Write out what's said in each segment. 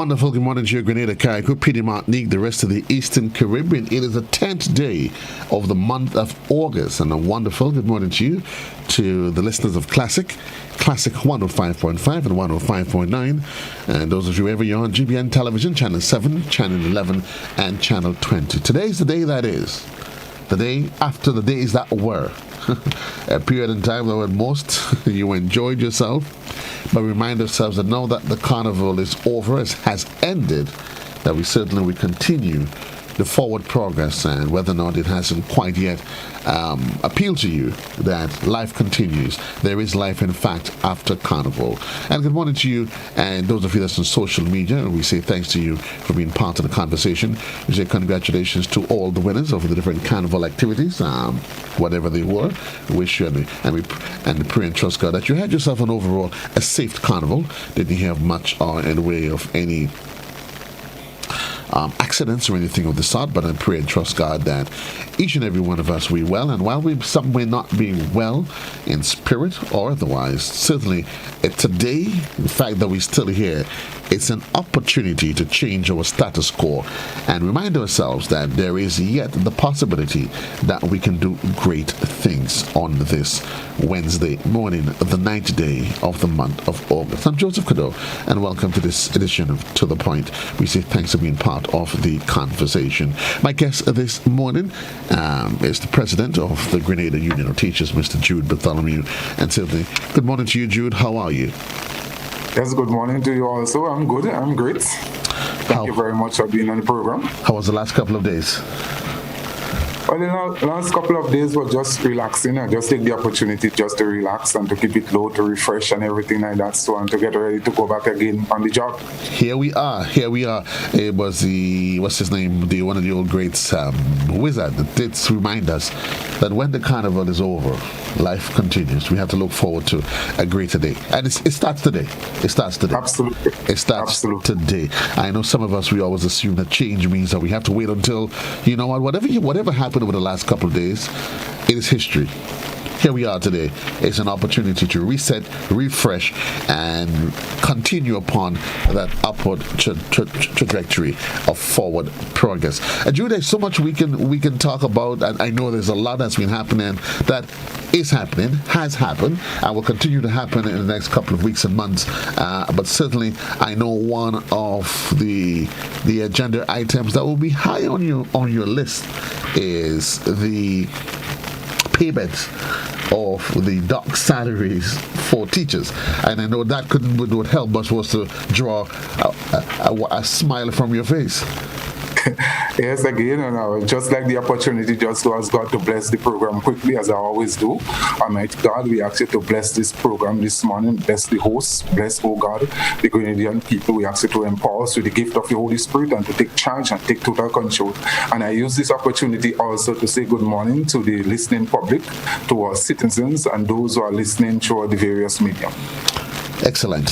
wonderful good morning to you, Grenada, Carriacou, Petite Martinique, the rest of the Eastern Caribbean. It is the 10th day of the month of August, and a wonderful good morning to you, to the listeners of Classic 105.5 and 105.9, and those of you wherever you're on GBN Television, Channel 7, Channel 11, and Channel 20. Today's the day that is, the day after the days that were. A period in time though at most you enjoyed yourself, but remind ourselves that now that the carnival is over, it has ended, that we certainly will continue the forward progress, and whether or not it hasn't quite yet appealed to you that life continues. There is life, in fact, after carnival. And good morning to you and those of you that's on social media. And we say thanks to you for being part of the conversation. We say congratulations to all the winners of the different carnival activities, whatever they were. We wish you and pray and trust God that you had yourself an overall a safe carnival. Didn't have much in the way of any accidents or anything of the sort, but I pray and trust God that each and every one of us will be well, and while some may not be well in spirit or otherwise, certainly today, the fact that we're still here, it's an opportunity to change our status quo and remind ourselves that there is yet the possibility that we can do great things on this Wednesday morning, the 9th day of the month of August. I'm Joseph Cadore, and welcome to this edition of To The Point. We say thanks for being part of the conversation. My guest this morning is the president of the Grenada Union of Teachers, Mr. Jude Bartholomew. And certainly, good morning to you, Jude. How are you? Yes, good morning to you also. I'm good. I'm great. Thank you very much for being on the program. How was the last couple of days? Well, the last couple of days were just relaxing. I just take the opportunity just to relax and to keep it low, to refresh and everything like that, so and to get ready to go back again on the job. Here we are. It was what's his name? One of the old greats, Wizard, that did remind us that when the carnival is over, life continues. We have to look forward to a greater day. And it starts today. Absolutely. It starts today. I know some of us, we always assume that change means that we have to wait until, you know what, whatever happened over the last couple of days, it is history. Here we are today. It's an opportunity to reset, refresh, and continue upon that upward trajectory of forward progress. Jude, there's so much we can talk about, and I know there's a lot that's been happening, that is happening, has happened, and will continue to happen in the next couple of weeks and months. But certainly, I know one of the agenda items that will be high on your list is the payment of the dock salaries for teachers, and I know that would help us was to draw a smile from your face. Yes, again, and I would just like the opportunity just to ask God to bless the program quickly, as I always do. Almighty God, we ask you to bless this program this morning, bless the hosts, bless, oh God, the Grenadian people. We ask you to empower us with the gift of the Holy Spirit and to take charge and take total control. And I use this opportunity also to say good morning to the listening public, to our citizens, and those who are listening through the various media. Excellent.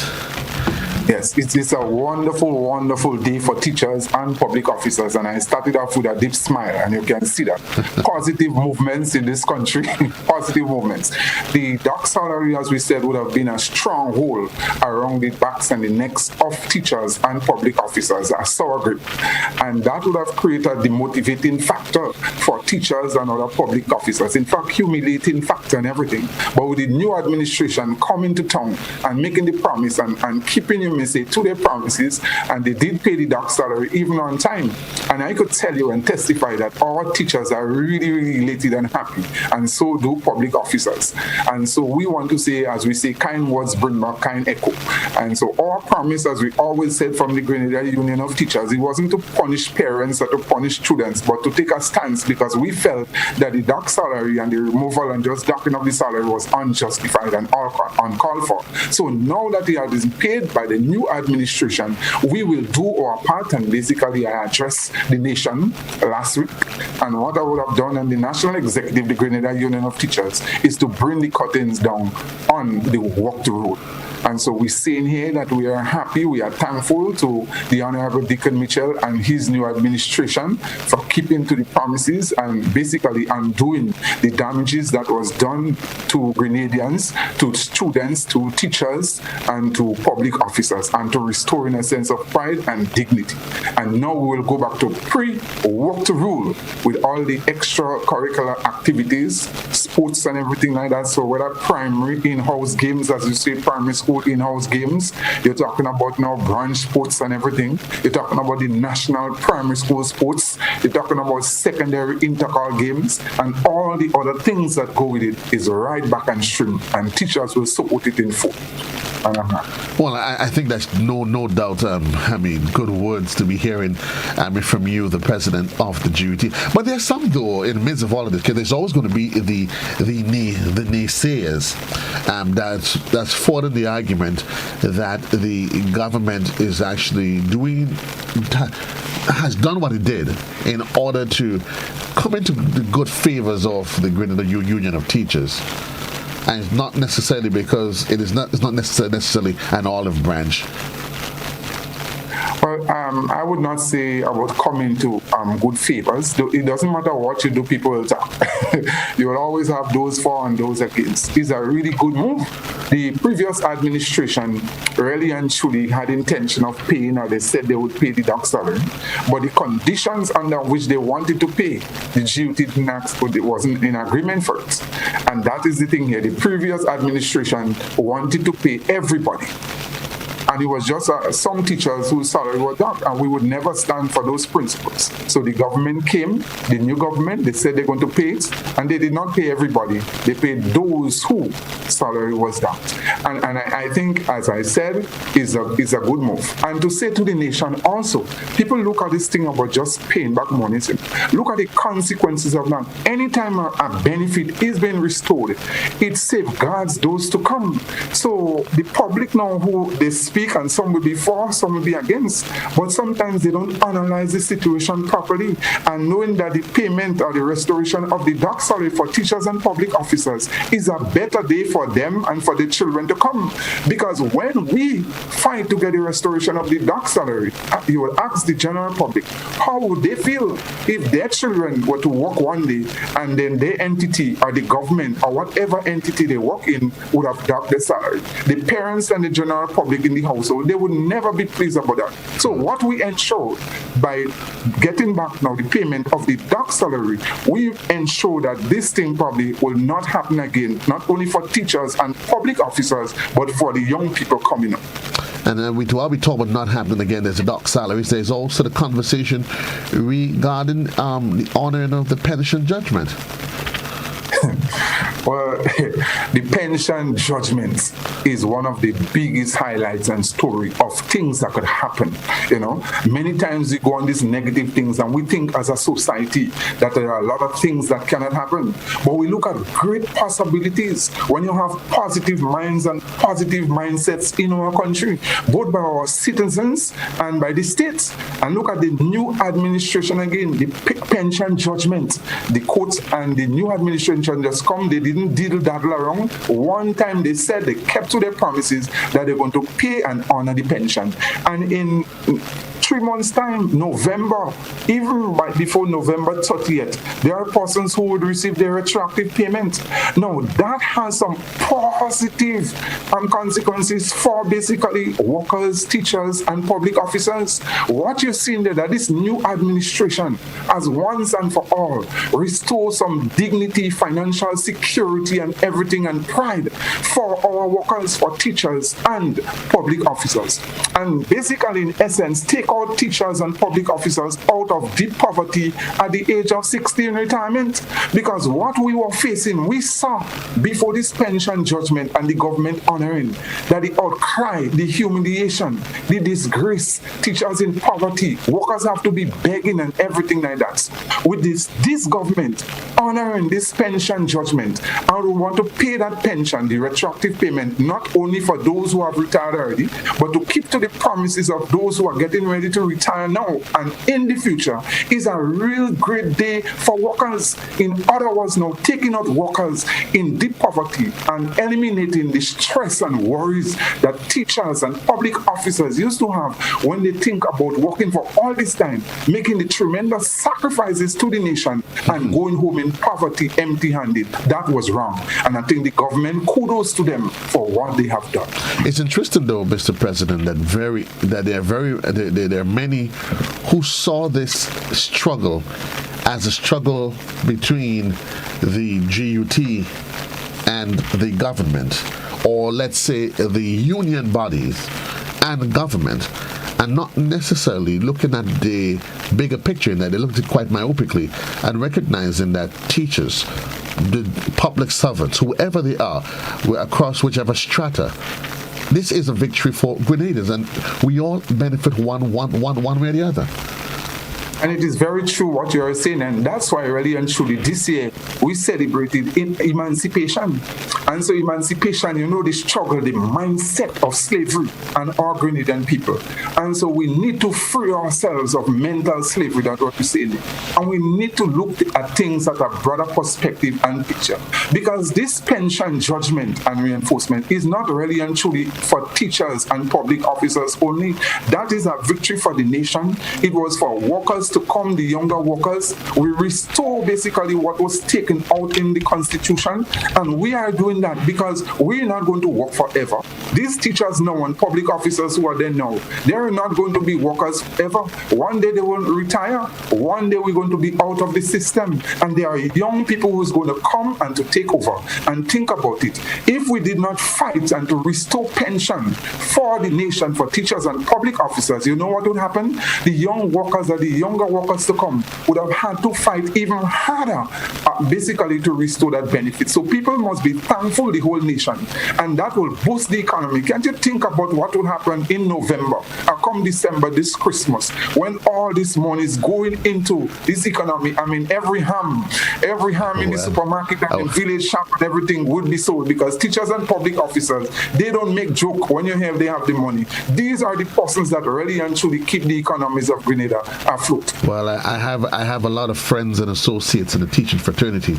Yes, it is a wonderful, wonderful day for teachers and public officers, and I started off with a deep smile, and you can see that. Positive movements in this country, positive movements. The dock salary, as we said, would have been a stronghold around the backs and the necks of teachers and public officers, a sour grip, and that would have created the motivating factor for teachers and other public officers. In fact, humiliating factor and everything. But with the new administration coming to town and making the promise and keeping you say to their promises, and they did pay the dock salary even on time. And I could tell you and testify that our teachers are really, really elated and happy, and so do public officers. And so we want to say, as we say, kind words bring back kind echo. And so our promise, as we always said from the Grenada Union of Teachers, it wasn't to punish parents or to punish students, but to take a stance, because we felt that the dock salary and the removal and just docking of the salary was unjustified and uncalled for. So now that it has been paid by the new administration, we will do our part, and basically I addressed the nation last week, and what I would have done, and the national executive, the Grenada Union of Teachers, is to bring the curtains down on the walk to road. And so we're saying here that we are happy, we are thankful to the Honorable Deacon Mitchell and his new administration for keeping to the promises and basically undoing the damages that was done to Grenadians, to students, to teachers, and to public officers, and to restoring a sense of pride and dignity. And now we will go back to work to rule with all the extracurricular activities, sports and everything like that. So whether primary in-house games, as you say, primary school in-house games, you're talking about now branch sports and everything. You're talking about the national primary school sports. You're talking about secondary inter-call games, and all the other things that go with it is right back and stream, and teachers will support it in full. Well, I think that's no doubt. Good words to be hearing from you, the president of the duty. But there's some, though, in the midst of all of this, because there's always going to be the naysayers that's fought the argument that the government is actually has done what it did in order to come into the good favors of the Grenada Union of Teachers. And it's not necessarily because it's not necessarily an olive branch. Well, I would not say about coming to good favors. It doesn't matter what you do, people will talk. You will always have those for and those against. It's a really good move. The previous administration really and truly had intention of paying, or they said they would pay the doc salary, but the conditions under which they wanted to pay, the GU didn't ask, but it wasn't in agreement for it. And that is the thing here. The previous administration wanted to pay everybody. And it was just some teachers whose salary was down, and we would never stand for those principles. So the government came, the new government, they said they're going to pay it, and they did not pay everybody. They paid those whose salary was down. And I think, as I said, is a good move. And to say to the nation also, people look at this thing about just paying back money. Look at the consequences of that. Anytime a benefit is being restored, it safeguards those to come. So the public now who they speak, and some will be for, some will be against, but sometimes they don't analyze the situation properly, and knowing that the payment or the restoration of the doc salary for teachers and public officers is a better day for them and for the children to come. Because when we fight to get the restoration of the doc salary, you will ask the general public, how would they feel if their children were to work one day and then their entity or the government or whatever entity they work in would have docked their salary? The parents and the general public in the household, they would never be pleased about that. So what we ensure by getting back now the payment of the doc salary, we ensure that this thing probably will not happen again, not only for teachers and public officers, but for the young people coming up. And while we talk about not happening again, there's the doc salaries, there's also the conversation regarding the honoring of the pension judgment. Well, the pension judgment is one of the biggest highlights and story of things that could happen. Many times we go on these negative things and we think as a society that there are a lot of things that cannot happen. But we look at great possibilities when you have positive minds and positive mindsets in our country, both by our citizens and by the states. And look at the new administration again, the pension judgment. The courts and the new administration just come, they didn't diddle-daddle around. One time they said they kept to their promises that they're going to pay and honor the pension. And in 3 months' time, November, even right before November 30th, there are persons who would receive their retroactive payment. Now, that has some positive consequences for basically workers, teachers, and public officers. What you're seeing there, that this new administration has once and for all restored some dignity, financial security, and everything, and pride for our workers, for teachers, and public officers. And basically, in essence, take out teachers and public officers out of deep poverty at the age of 60 in retirement. Because what we were facing, we saw before this pension judgment and the government honoring, that the outcry, the humiliation, the disgrace, teachers in poverty, workers have to be begging and everything like that. With this government honoring this pension judgment, and we want to pay that pension, the retroactive payment, not only for those who have retired already, but to keep to the promises of those who are getting ready to retire now and in the future, is a real great day for workers. In other words, now taking out workers in deep poverty and eliminating the stress and worries that teachers and public officers used to have when they think about working for all this time, making the tremendous sacrifices to the nation and going home in poverty empty-handed. That was wrong. And I think the government, kudos to them for what they have done. It's interesting, though, Mr. President, that there are many who saw this struggle as a struggle between the GUT and the government, or let's say the union bodies and government, and not necessarily looking at the bigger picture in that. They looked at it quite myopically and recognizing that teachers, the public servants, whoever they are, across whichever strata, this is a victory for Grenadians, and we all benefit one way or the other. And it is very true what you are saying, and that's why really and truly this year we celebrated emancipation. And so emancipation, the struggle, the mindset of slavery and our Grenadian people. And so we need to free ourselves of mental slavery, that's what you say. And we need to look at things at a broader perspective and picture. Because this pension judgment and reinforcement is not really and truly for teachers and public officers only. That is a victory for the nation. It was for workers to come, the younger workers. We restore basically what was taken out in the Constitution, and we are doing that because we're not going to work forever. These teachers now and public officers who are there now, they're not going to be workers forever. One day they will retire. One day we're going to be out of the system, and there are young people who's going to come and to take over. And think about it. If we did not fight and to restore pension for the nation, for teachers and public officers, you know what would happen? The young workers or the younger workers to come would have had to fight even harder basically to restore that benefit. So people must be thankful, the whole nation, and that will boost the economy. Can't you think about what will happen in November or come December, this Christmas, when all this money is going into this economy? I mean, every ham in the supermarket and in village shop and everything would be sold, because teachers and public officers, they don't make joke when they have the money. These are the persons that really and truly keep the economies of Grenada afloat. Well, I have a lot of friends and associates in the teaching fraternity,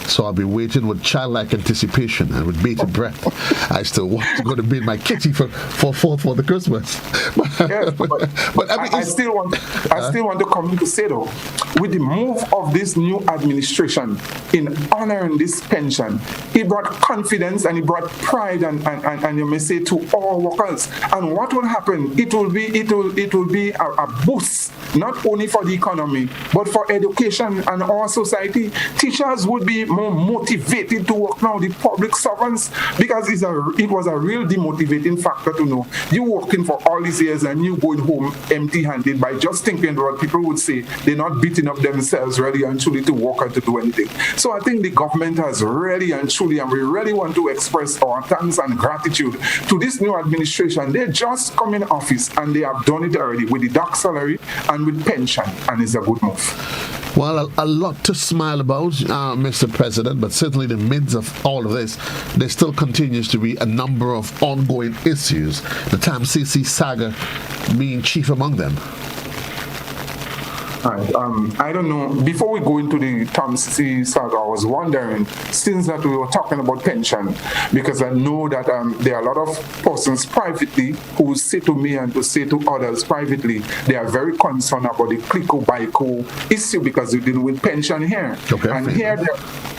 so I'll be waiting with childlike anticipation and with bated breath. I still want to go to bid my kitty for the Christmas. But I mean, I still want to come in to say, though, with the move of this new administration in honoring this pension, it brought confidence and it brought pride and you may say to all workers. And what will happen? It will be a boost, not only for the economy, but for education and our society. Teachers would be more motivated to work now, the public servants, because it was a real demotivating factor to know you working for all these years and you going home empty-handed by just thinking what people would say. They're not beating up themselves really and truly to work and to do anything. So I think the government has really and truly, and we really want to express our thanks and gratitude to this new administration. They just come in office and they have done it already with the dark salary and with pension, and it's a good move. Well, a lot to smile about, Mr. President, but certainly in the midst of all of this, there still continues to be a number of ongoing issues, the Tam CC saga being chief among them. Right. I don't know. Before we go into the Tam CC saga, I was wondering, since that we were talking about pension, because I know that there are a lot of persons privately who say to me and to say to others privately, they are very concerned about the Clico-Bico issue because we deal with pension here. Okay. And here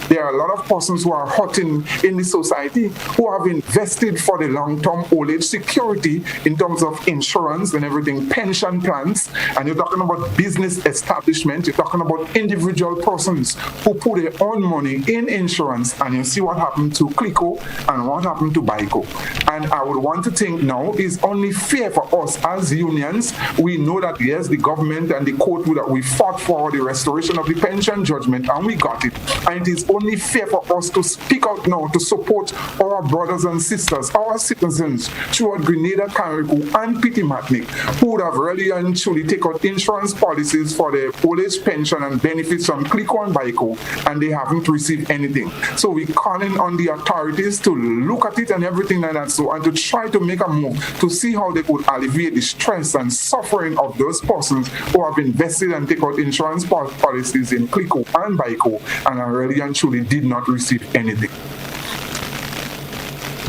there are a lot of persons who are hurting in the society, who have invested for the long-term old age security in terms of insurance and everything, pension plans, and you're talking about business establishment, you're talking about individual persons who put their own money in insurance, and you see what happened to Clico and what happened to Bico. And I would want to think now is only fair for us as unions. We know that yes, the government and the court that we fought for the restoration of the pension judgment, and we got it. And it is only fair for us to speak out now to support our brothers and sisters, our citizens throughout Grenada, Carriacou, and Pitimatnik, who would have really and truly taken out insurance policies for for the old age pension and benefits from Clico and Baico, and they haven't received anything. So we're calling on the authorities to look at it and everything like that, so and to try to make a move to see how they could alleviate the stress and suffering of those persons who have invested and take out insurance policies in Clico and Baico and really and truly did not receive anything.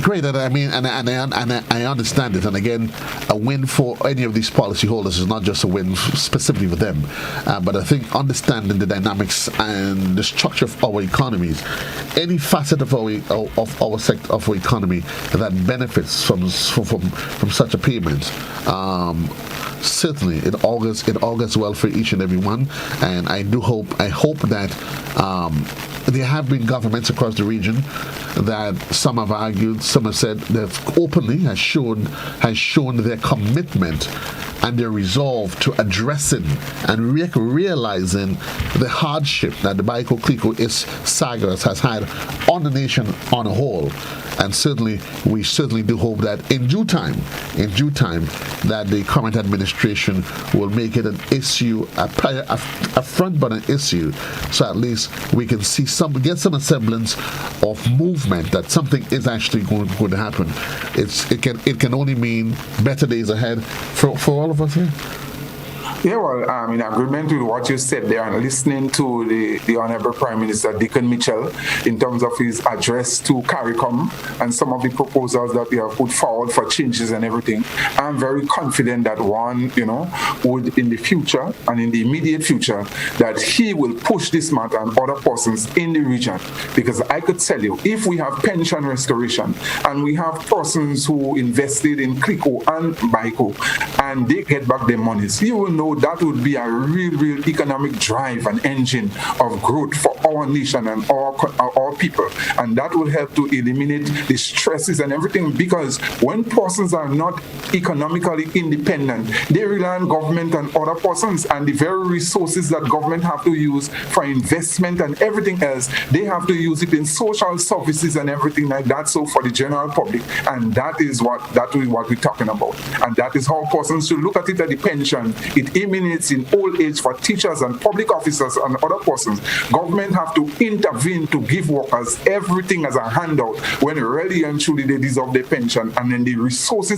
Great, and I mean, and I understand it. And again, a win for any of these policyholders is not just a win specifically for them, but I think understanding the dynamics and the structure of our economies, any facet of our sector of our economy that benefits from such a payment, certainly it augurs well for each and every one. And I hope that there have been governments across the region that some have argued, some have said that openly has shown their commitment and their resolve to addressing and realizing the hardship that the Baico Clico saga has had on the nation on a whole. And we certainly do hope that in due time, that the current administration will make it an issue, a front burner issue, so at least we can see get some semblance of movement that something is actually going to happen. It can only mean better days ahead for all of us here. Yeah, well, I'm in agreement with what you said there, and listening to the Honorable Prime Minister Dickon Mitchell in terms of his address to CARICOM and some of the proposals that we have put forward for changes and everything. I'm very confident that one, would in the future and in the immediate future, that he will push this matter and other persons in the region. Because I could tell you, if we have pension restoration and we have persons who invested in Clico and Baico and they get back their monies, you will know that would be a real economic drive and engine of growth for our nation and our people. And that will help to eliminate the stresses and everything, because when persons are not economically independent, they rely on government and other persons, and the very resources that government have to use for investment and everything else, they have to use it in social services and everything like that, so for the general public. And that is what we're talking about. And that is how persons should look at it, at the pension. It emanates in old age for teachers and public officers and other persons. Government have to intervene to give workers everything as a handout when really and truly they deserve their pension, and then the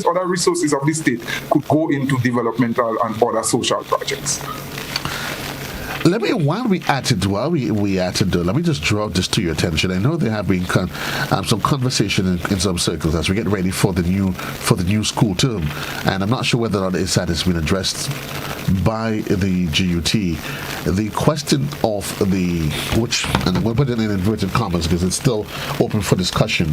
other resources of the state could go into developmental and other social projects. While we at it, let me just draw this to your attention. I know there have been some conversation in some circles as we get ready for the new school term, and I'm not sure whether or not that has been addressed by the GUT. The question of and we'll put it in inverted commas because it's still open for discussion,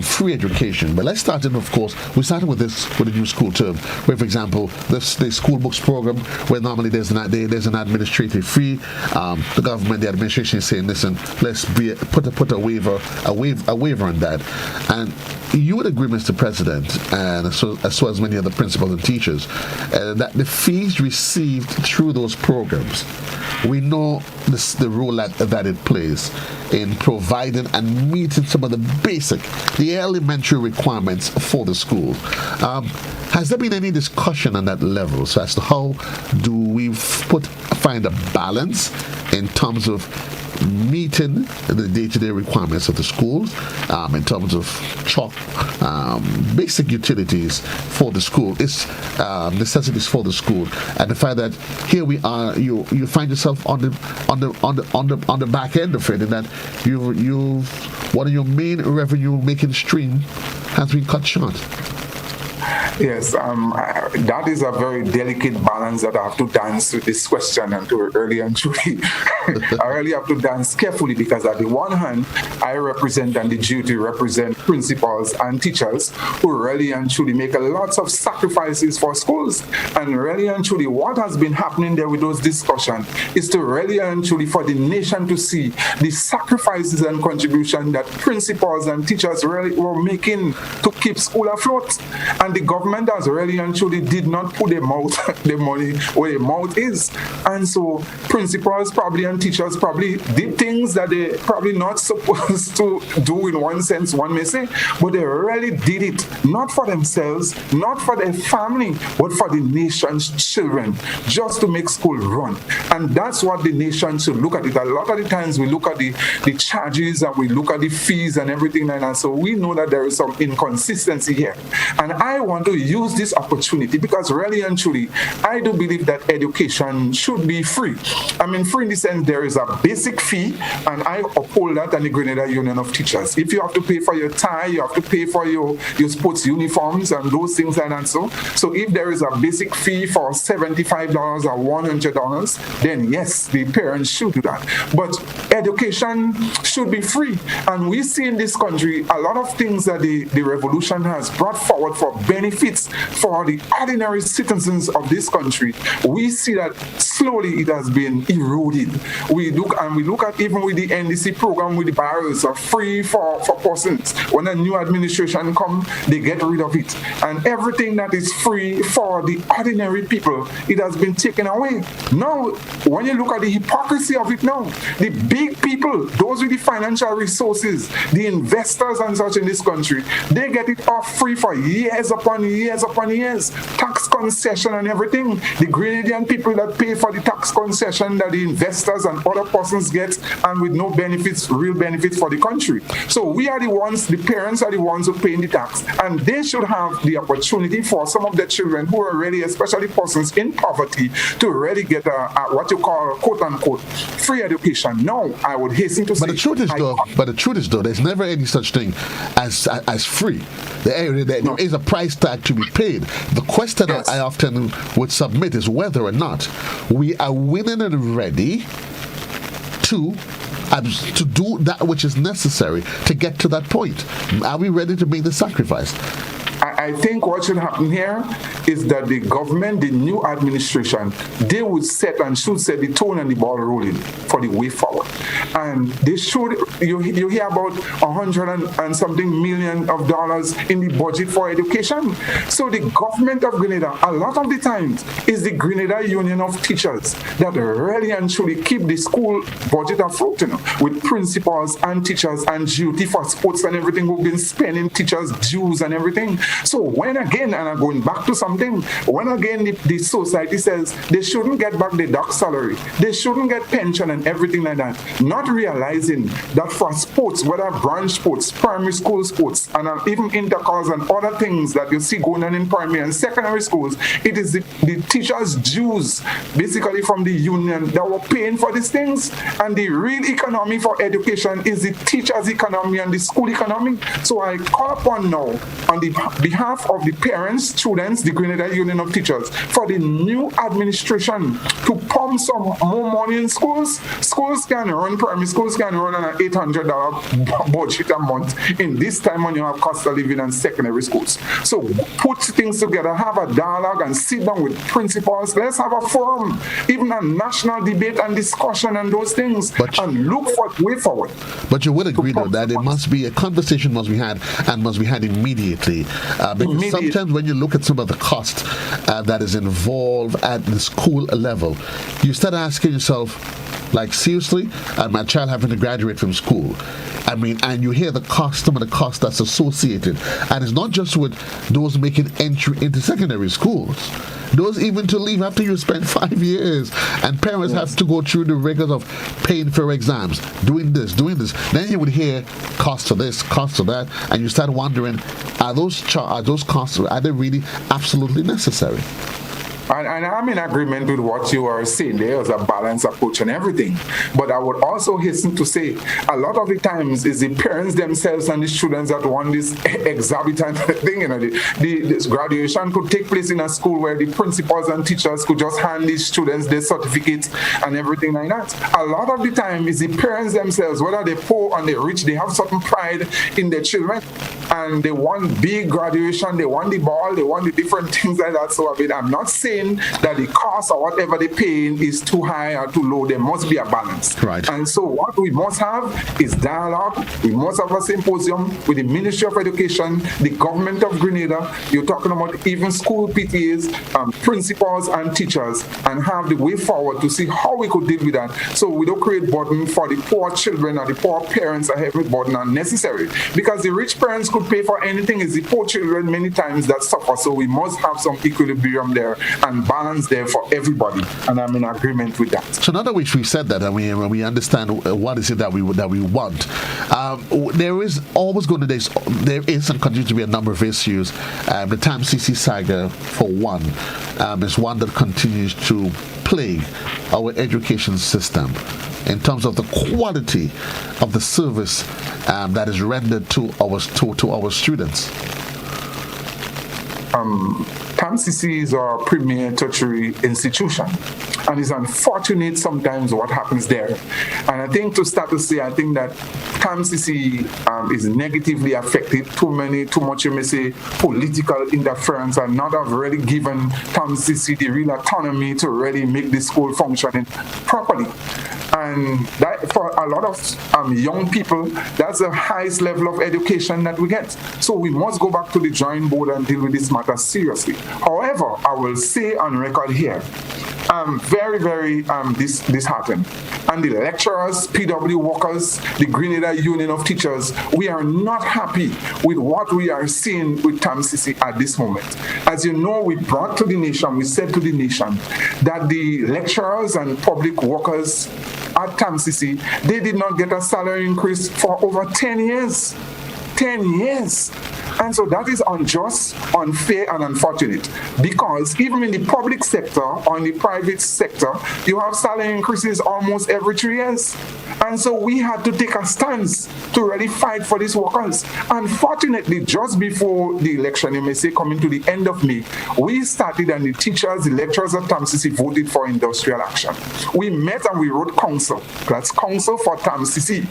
free education. But let's start in, of course, we started with the new school term, where, for example, the school books program, where normally there's an administrative fee. The government, the administration is saying, listen, let's put a waiver on that. And you would agree, Mr. President, and as well as many other principals and teachers, that the fees received through those programs, we know the role that it plays in providing and meeting some of the elementary requirements for the school. Has there been any discussion on that level, so as to how do we find a balance in terms of meeting the day-to-day requirements of the schools, in terms of chalk, basic utilities for the school, necessities for the school, and the fact that here we are, you find yourself on the back end of it, and that you one of your main revenue making stream has been cut short. Yes, that is a very delicate balance that I have to dance with this question, and to really and truly, I really have to dance carefully, because at the one hand, I represent, and the duty represent, principals and teachers who really and truly make lots of sacrifices for schools. And really and truly, what has been happening there with those discussions is to really and truly for the nation to see the sacrifices and contribution that principals and teachers really were making to keep school afloat. And the government government has really and truly did not put their mouth, the money where their mouth is. And so principals probably and teachers probably did things that they probably not supposed to do in one sense, one may say, but they really did it, not for themselves, not for their family, but for the nation's children, just to make school run. And that's what the nation should look at it. A lot of the times we look at the charges and we look at the fees and everything like that. So we know that there is some inconsistency here. And I want to use this opportunity because really and truly, I do believe that education should be free. I mean, free in the sense there is a basic fee, and I uphold that and the Grenada Union of Teachers. If you have to pay for your tie, you have to pay for your sports uniforms and those things like that. So if there is a basic fee for $75 or $100, then yes, the parents should do that. But education should be free. And we see in this country a lot of things that the revolution has brought forward for benefits for the ordinary citizens of this country. We see that slowly it has been eroded. We look at even with the NDC program with the barrels are free for persons. When a new administration comes, they get rid of it. And everything that is free for the ordinary people, it has been taken away. Now, when you look at the hypocrisy of it now, the big people, those with the financial resources, the investors and such in this country, they get it off free for years upon years upon years. Tax concession and everything. The Grenadian people that pay for the tax concession that the investors and other persons get, and with no benefits, real benefits for the country. So we are the ones, the parents are the ones who pay the tax, and they should have the opportunity for some of the children who are really, especially persons in poverty, to really get a what you call quote unquote free education. No, I would hasten to say. But the truth is though, there's never any such thing as free. There is a price tag to be paid. The question that I often would submit is whether or not we are willing and ready to do that which is necessary to get to that point. Are we ready to make the sacrifice? I think what should happen here is that the government, the new administration, they would set and should set the tone and the ball rolling for the way forward. And they should, you hear about $100 and something million in the budget for education. So the government of Grenada, a lot of the times, is the Grenada Union of Teachers that really and truly keep the school budget afloat, with principals and teachers and duty for sports and everything who've been spending teachers' dues and everything. So when again, and I'm going back to something, when again the society says they shouldn't get back the doc salary, they shouldn't get pension and everything like that, not realizing that for sports, whether branch sports, primary school sports, and even intercourse and other things that you see going on in primary and secondary schools, it is the teachers' dues, basically from the union, that were paying for these things. And the real economy for education is the teachers' economy and the school economy. So I call upon now, on the behalf of the parents, students, the Grenada Union of Teachers, for the new administration to pump some more money in schools. Schools can run, primary schools can run on an $800 budget a month in this time when you have cost of living and secondary schools. So put things together, have a dialogue and sit down with principals. Let's have a forum, even a national debate and discussion and those things, and look for a way forward. But you would agree though that it must be a conversation must be had and must be had immediately. Because sometimes when you look at some of the cost that is involved at the school level, you start asking yourself, like, seriously, my child having to graduate from school. I mean, and you hear the cost, some of the cost that's associated. And it's not just with those making entry into secondary schools. Those even to leave after you spend 5 years. And parents have to go through the rigors of paying for exams, doing this. Then you would hear cost of this, cost of that. And you start wondering, are those costs, are they really absolutely necessary? And I'm in agreement with what you are saying. There's a balanced approach and everything. But I would also hasten to say, a lot of the times is the parents themselves and the students that want this exorbitant thing. This graduation could take place in a school where the principals and teachers could just hand these students their certificates and everything like that. A lot of the time is the parents themselves, whether they're poor or they're rich, they have certain pride in their children. and they want big graduation, they want the ball, they want the different things like that. So I'm not saying that the cost or whatever they're paying is too high or too low. There must be a balance. Right. And so what we must have is dialogue. We must have a symposium with the Ministry of Education, the government of Grenada. You're talking about even school PTAs, principals and teachers, and have the way forward to see how we could deal with that. So we don't create burden for the poor children or the poor parents, a heavy burden unnecessary. Because the rich parents could pay for anything, it's the poor children many times that suffer. So we must have some equilibrium there and balance there for everybody. And I'm in agreement with that. So now that we've said that, and we understand what is it that we want, there is always going to there is and continues to be a number of issues. The TAMCC saga, for one, is one that continues to plague our education system in terms of the quality of the service that is rendered to our students. TAMCC is our premier tertiary institution, and it's unfortunate sometimes what happens there. And I think I think that TAMCC is negatively affected. Too much, you may say, political interference, and not have really given TAMCC the real autonomy to really make the school functioning properly. And that, for a lot of young people, that's the highest level of education that we get. So we must go back to the drawing board and deal with this matter seriously. However, I will say on record here, I'm very, very disheartened. And the lecturers, PW workers, the Grenada Union of Teachers, we are not happy with what we are seeing with TAMCC at this moment. As you know, we said to the nation that the lecturers and public workers at TAMCC, they did not get a salary increase for over 10 years. 10 years. And so that is unjust, unfair, and unfortunate, because even in the public sector or in the private sector, you have salary increases almost every 3 years. And so we had to take a stance to really fight for these workers. Unfortunately, just before the election, you may say coming to the end of May, we started, and the teachers, the lecturers at TAMCC voted for industrial action. We met and we wrote council. That's council for TAMCC.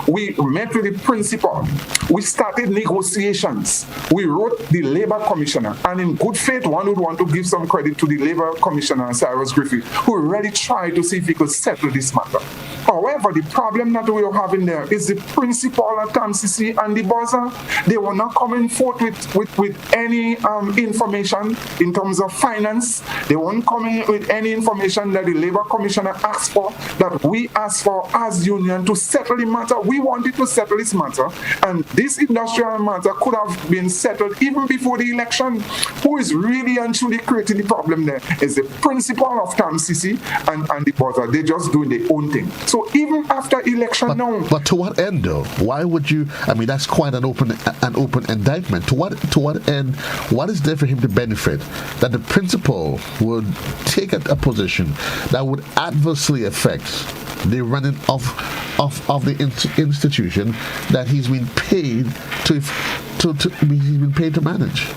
We met with the principal. We started negotiations. We wrote the Labour Commissioner, and in good faith, one would want to give some credit to the Labour Commissioner, Cyrus Griffith, who really tried to see if he could settle this matter. However, the problem that we are having there is the principal at TAMCC and the buzzer. They were not coming forth with any information in terms of finance. They weren't coming with any information that the Labour Commissioner asked for, that we asked for as union to settle the matter. We wanted to settle this matter, and this industrial matter could have been settled even before the election. Who is really and truly creating the problem there is the principal of TAMCC and the buzzer. They're just doing their own thing. So even after election now. But to what end, though? Why would you? I mean, that's quite an open indictment. To what end? What is there for him to benefit that the principal would take a position that would adversely affect the running of the institution that he's been paid to manage?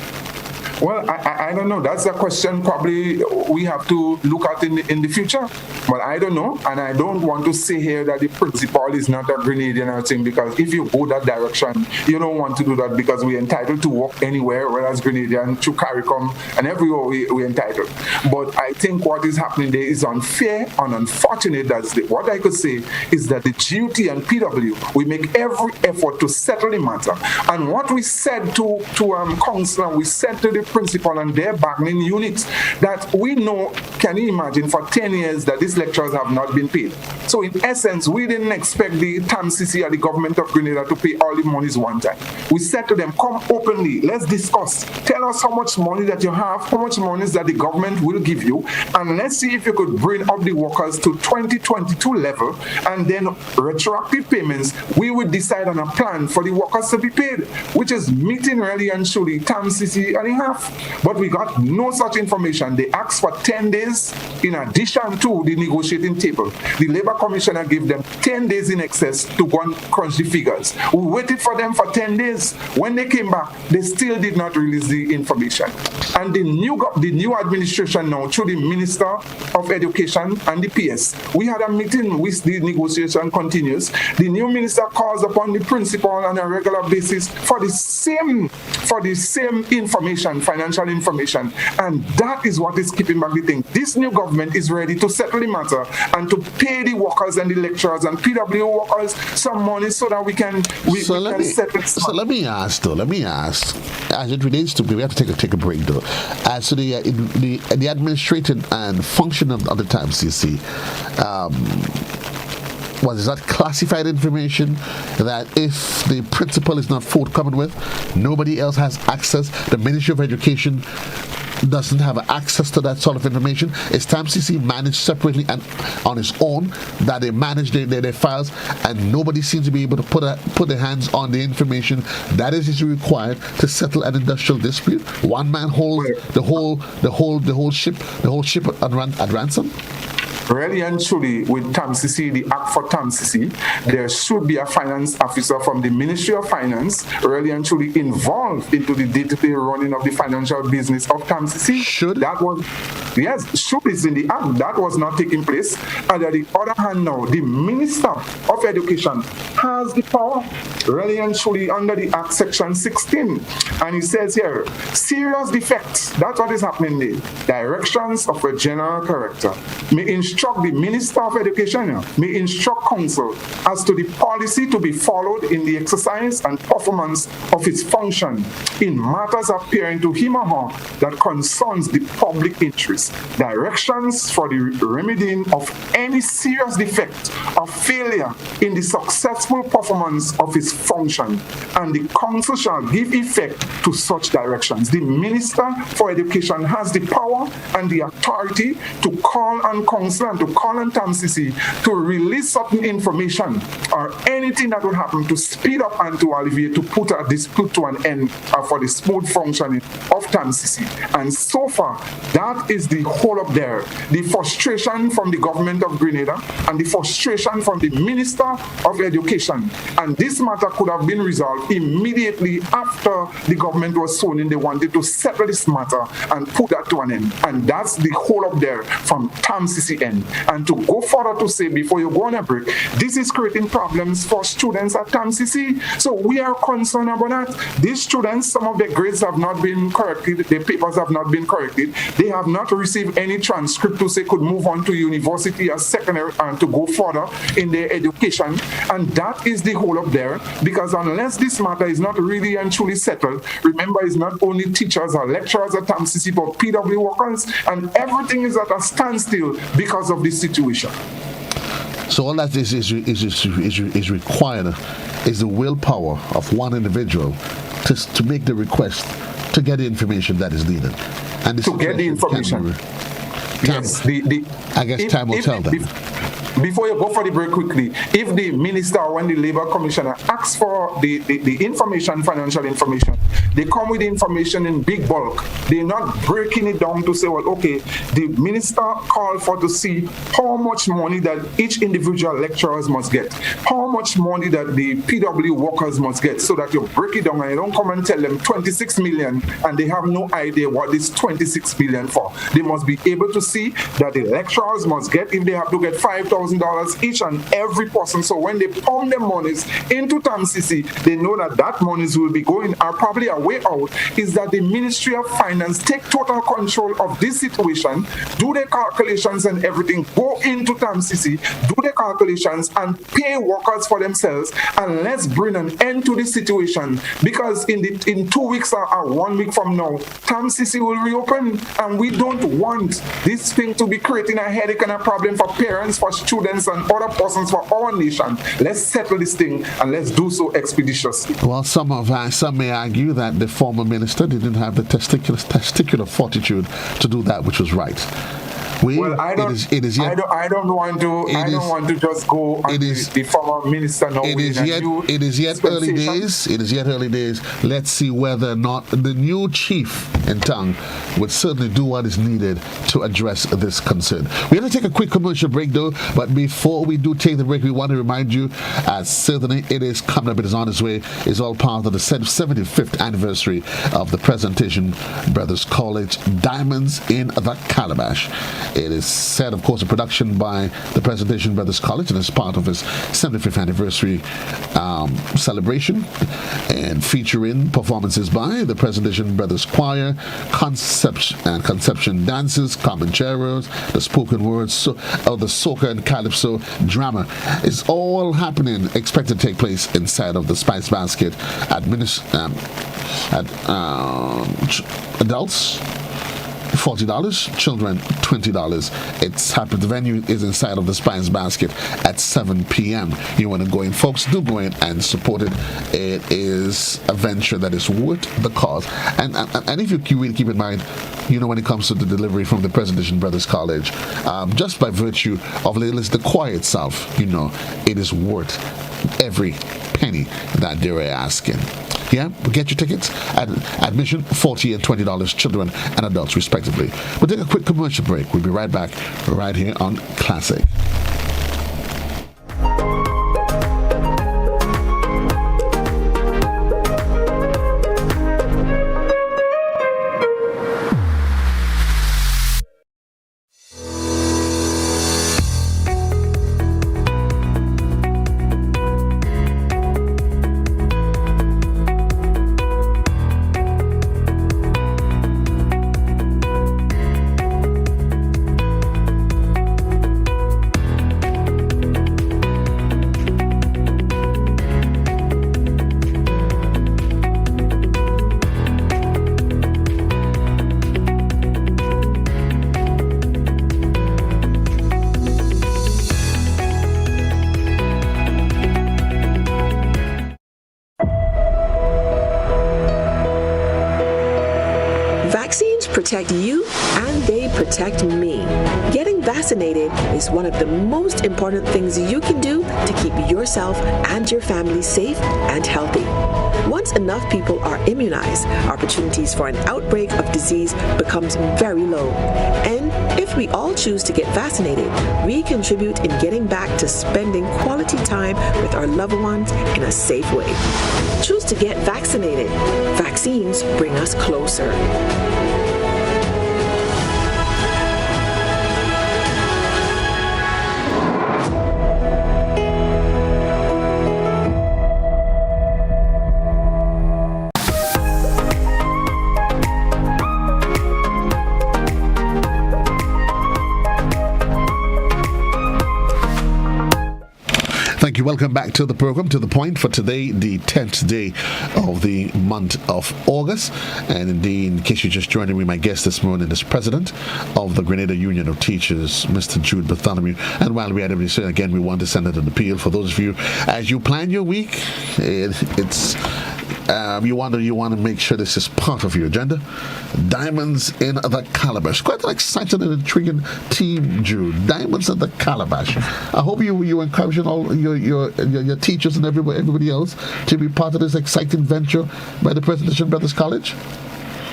Well, I don't know. That's a question probably we have to look at in the future. But I don't know, and I don't want to say here that the principal is not a Grenadian or thing, because if you go that direction, you don't want to do that, because we're entitled to work anywhere, whether it's Grenadian, to CARICOM, and everywhere we're entitled. But I think what is happening there is unfair and unfortunate. What I could say is that the GUT and PW, we make every effort to settle the matter. And what we said to council, and we said to the principal and their bargaining units, that we know, can you imagine, for 10 years that these lecturers have not been paid. So in essence, we didn't expect the TAMCC or the government of Grenada to pay all the monies one time. We said to them, come openly, let's discuss. Tell us how much money that you have, how much money that the government will give you, and let's see if you could bring up the workers to 2022 level, and then retroactive payments, we would decide on a plan for the workers to be paid, which is meeting really and truly TAMCC and a half. But we got no such information. They asked for 10 days in addition to the negotiating table. The Labour Commissioner gave them 10 days in excess to go and crunch the figures. We waited for them for 10 days. When they came back, they still did not release the information. And the new administration now, through the Minister of Education and the PS, we had a meeting with the negotiation continues. The new minister calls upon the principal on a regular basis for the same information, financial information, and that is what is keeping back the thing. This new government is ready to settle the matter and to pay the workers and the lecturers and PW workers some money so that we can settle. So let me ask, as it relates to, we have to take a break though. As to the administrative and function of the Times CC, is that classified information that if the principal is not forthcoming with, nobody else has access? The Ministry of Education doesn't have access to that sort of information? Is Times CC managed separately and on its own, that they manage their files, and nobody seems to be able to put their hands on the information that is required to settle an industrial dispute? One man holds the whole ship at ransom? Really and truly, with TAMCC, the Act for TAMCC, there should be a finance officer from the Ministry of Finance really and truly involved into the day-to-day running of the financial business of TAMCC. Should is in the Act. That was not taking place. And on the other hand now, the Minister of Education has the power really and truly under the Act Section 16. And he says here, serious defects, that's what is happening there. Directions of a general character may instruct the Minister of Education, may instruct council as to the policy to be followed in the exercise and performance of its function in matters appearing to him or her that concerns the public interest. Directions for the remedying of any serious defect or failure in the successful performance of its function, and the council shall give effect to such directions. The Minister for Education has the power and the authority to call on council and to call on TAMCC to release certain information or anything that would happen to speed up and to alleviate, to put a dispute to an end for the smooth functioning of TAMCC. And so far, that is the whole up there. The frustration from the government of Grenada and the frustration from the Minister of Education. And this matter could have been resolved immediately after the government was sworn in. They wanted to settle this matter and put that to an end. And that's the whole up there from TAMCC end. And to go further to say, before you go on a break, this is creating problems for students at TAMCC. So we are concerned about that. These students, some of their grades have not been corrected, their papers have not been corrected, they have not received any transcript to say could move on to university or secondary and to go further in their education. And that is the whole up there, because unless this matter is not really and truly settled, remember, it's not only teachers or lecturers at TAMCC, but PW workers, and everything is at a standstill because of this situation. So all that is required is the willpower of one individual to make the request, to get the information that is needed. And to get the information. Yes, I guess time will tell them. Before you go for the break quickly, if the minister or when the labor commissioner asks for the information, financial information, they come with the information in big bulk. They're not breaking it down to say, well, okay, the minister called for to see how much money that each individual lecturers must get, how much money that the PW workers must get, so that you break it down and you don't come and tell them 26 million and they have no idea what this 26 million for. They must be able to see that the lecturers must get, if they have to get $5,000 each and every person. So when they pump their monies into TAMCC, they know that monies will be going, probably a way out is that the Ministry of Finance take total control of this situation, do their calculations and everything, go into TAMCC, do the calculations and pay workers for themselves, and let's bring an end to this situation, because in 2 weeks or 1 week from now, TAMCC will reopen, and we don't want this thing to be creating a headache and a problem for parents, for students and other persons, for our nation. Let's settle this thing and let's do so expeditiously. Well, some may argue that the former minister didn't have the testicular fortitude to do that which was right. Well, I don't want to just go on the former minister now. It is yet early days. It is yet early days. Let's see whether or not the new chief in town would certainly do what is needed to address this concern. We're going to take a quick commercial break, though. But before we do take the break, we want to remind you, certainly it is coming up. It is on its way. It's all part of the 75th anniversary of the Presentation Brothers College Diamonds in the Calabash. It is set, of course, a production by the Presentation Brothers College, and it's part of its 75th anniversary celebration, and featuring performances by the Presentation Brothers Choir, conception dances, comancheros, the spoken words, the soca and calypso drama. It's all happening, expected to take place inside of the Spice Basket. Adults $40, children $20. It's happened. The venue is inside of the Spice Basket at 7 p.m. You want to go in, folks? Do go in and support it. It is a venture that is worth the cause. And if you really keep in mind, when it comes to the delivery from the Presentation Brothers College, just by virtue of the choir itself, it is worth every penny that they're asking. Yeah, get your tickets at admission $40 and $20, children and adults respectively. We'll take a quick commercial break. We'll be right back right here on Classic. Protect you and they protect me. Getting vaccinated is one of the most important things you can do to keep yourself and your family safe and healthy. Once enough people are immunized, opportunities for an outbreak of disease becomes very low. And if we all choose to get vaccinated, we contribute in getting back to spending quality time with our loved ones in a safe way. Choose to get vaccinated. Vaccines bring us closer. Welcome back to the program, To The Point, for today, the 10th day of the month of August. And indeed, in case you're just joining me, my guest this morning is President of the Grenada Union of Teachers, Mr. Jude Bartholomew. And while we had everything said, again, we want to send out an appeal for those of you, as you plan your week, you want to make sure this is part of your agenda. Diamonds in the Calabash. Quite an exciting and intriguing team, Jude. Diamonds in the Calabash. I hope you encouraging all your teachers and everybody else to be part of this exciting venture by the Presentation Brothers College.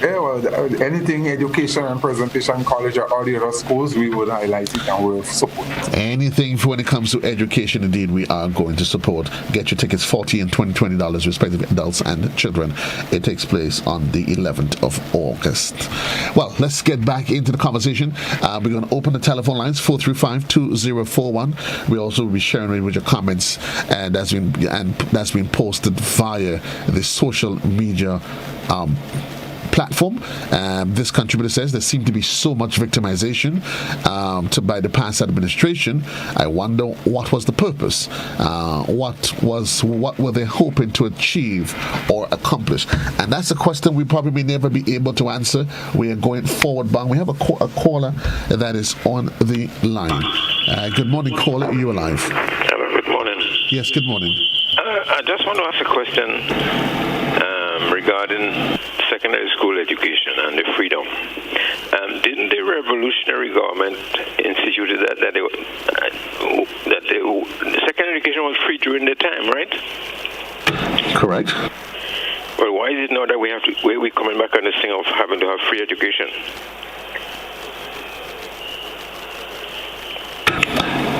Yeah, well, anything education and presentation college or all the other schools, we would highlight it and we'll support it. Anything when it comes to education, indeed, we are going to support. Get your tickets, $40 and $20, respectively, adults and children. It takes place on the 11th of August. Well, let's get back into the conversation. We're going to open the telephone lines, 435-2041. We also will be sharing with your comments, and that's been posted via the social media platform. This contributor says there seemed to be so much victimization by the past administration. I wonder what was the purpose. What were they hoping to achieve or accomplish? And that's a question we probably may never be able to answer. We are going forward, but we have a caller that is on the line. Good morning, caller. You're alive. Good morning. Yes, good morning. I just want to ask a question regarding secondary school education and the freedom. Didn't the revolutionary government instituted that the secondary education was free during the time, right? Correct. Well, why is it now that we're coming back on this thing of having to have free education?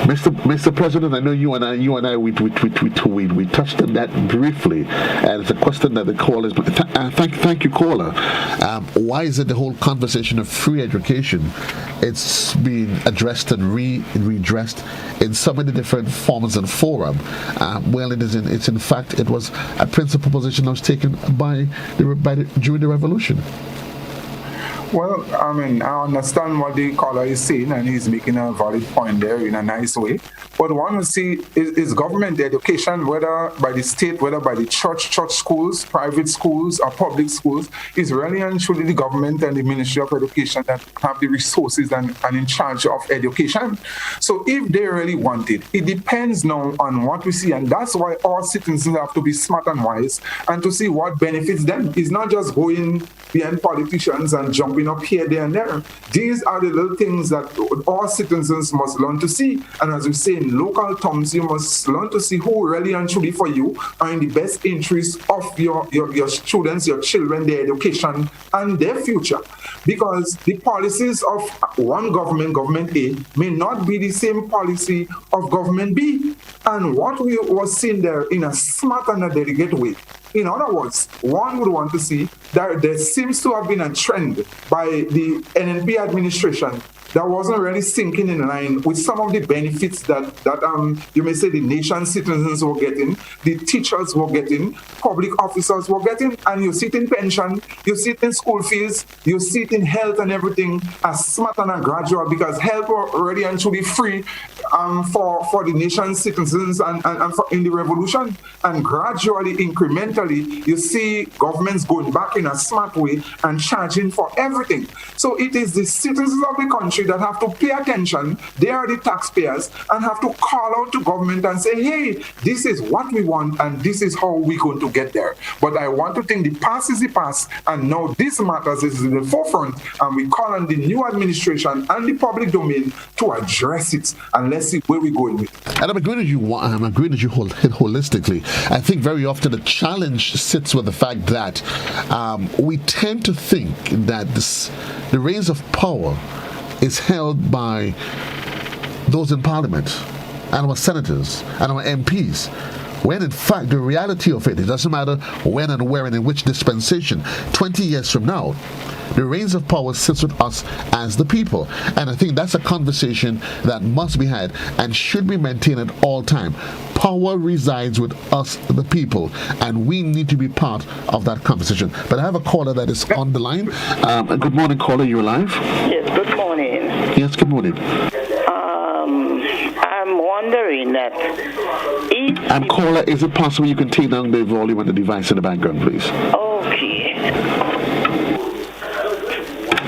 Mr. President, I know you and I, we touched on that briefly, and it's a question that the caller is. Thank you, caller. Why is it the whole conversation of free education? It's being addressed and redressed in so many different forms and forum. Well, it was a principal position that was taken during the revolution. Well, I mean, I understand what the caller is saying, and he's making a valid point there in a nice way. But one will see is government education, whether by the state, whether by the church schools, private schools, or public schools, is really and truly the government and the Ministry of Education that have the resources and in charge of education. So if they really want it, it depends now on what we see, and that's why all citizens have to be smart and wise and to see what benefits them. It's not just going behind politicians and jumping up here, there, and there. These are the little things that all citizens must learn to see. And as we say in local terms, you must learn to see who really and truly for you are in the best interest of your students, your children, their education, and their future. Because the policies of one government, government A, may not be the same policy of government B. And what we were seeing there in a smart and a delicate way. In other words, one would want to see that there seems to have been a trend by the NNP administration that wasn't really sinking in line with some of the benefits that you may say the nation's citizens were getting, the teachers were getting, public officers were getting, and you see it in pension, you see it in school fees, you see it in health and everything as smart and gradual, because health were already and truly free for the nation's citizens and in the revolution, and gradually, incrementally, you see governments going back in a smart way and charging for everything. So it is the citizens of the country that have to pay attention. They are the taxpayers and have to call out to government and say, hey, this is what we want and this is how we're going to get there. But I want to think the past is the past, and now this matters is in the forefront, and we call on the new administration and the public domain to address it, and let's see where we're going with it. And I'm agreeing with you holistically. I think very often the challenge sits with the fact that we tend to think that the reins of power is held by those in parliament and our senators and our MPs, when in fact the reality of it doesn't matter when and where and in which dispensation. 20 years from now, the reins of power sits with us as the people. And I think that's a conversation that must be had and should be maintained at all time. Power resides with us, the people, and we need to be part of that conversation. But I have a caller that is on the line. Good morning, caller. You're live. Yes, good morning. Yes, good morning. I'm wondering that if... caller, is it possible you can take down the volume on the device in the background, please? Okay.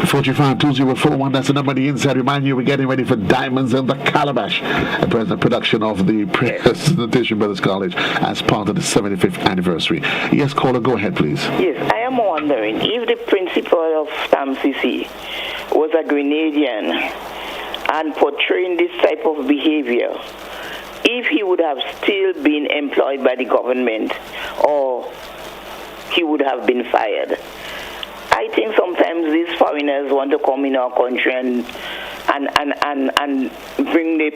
425-2041, that's the number on the inside. Remind you, we're getting ready for Diamonds in the Calabash, a present production of the Presentation Brothers College as part of the 75th anniversary. Yes, caller, go ahead, please. Yes, I am wondering if the principal of SAMCC was a Grenadian and portraying this type of behavior, if he would have still been employed by the government or he would have been fired. I think sometimes these foreigners want to come in our country and bring the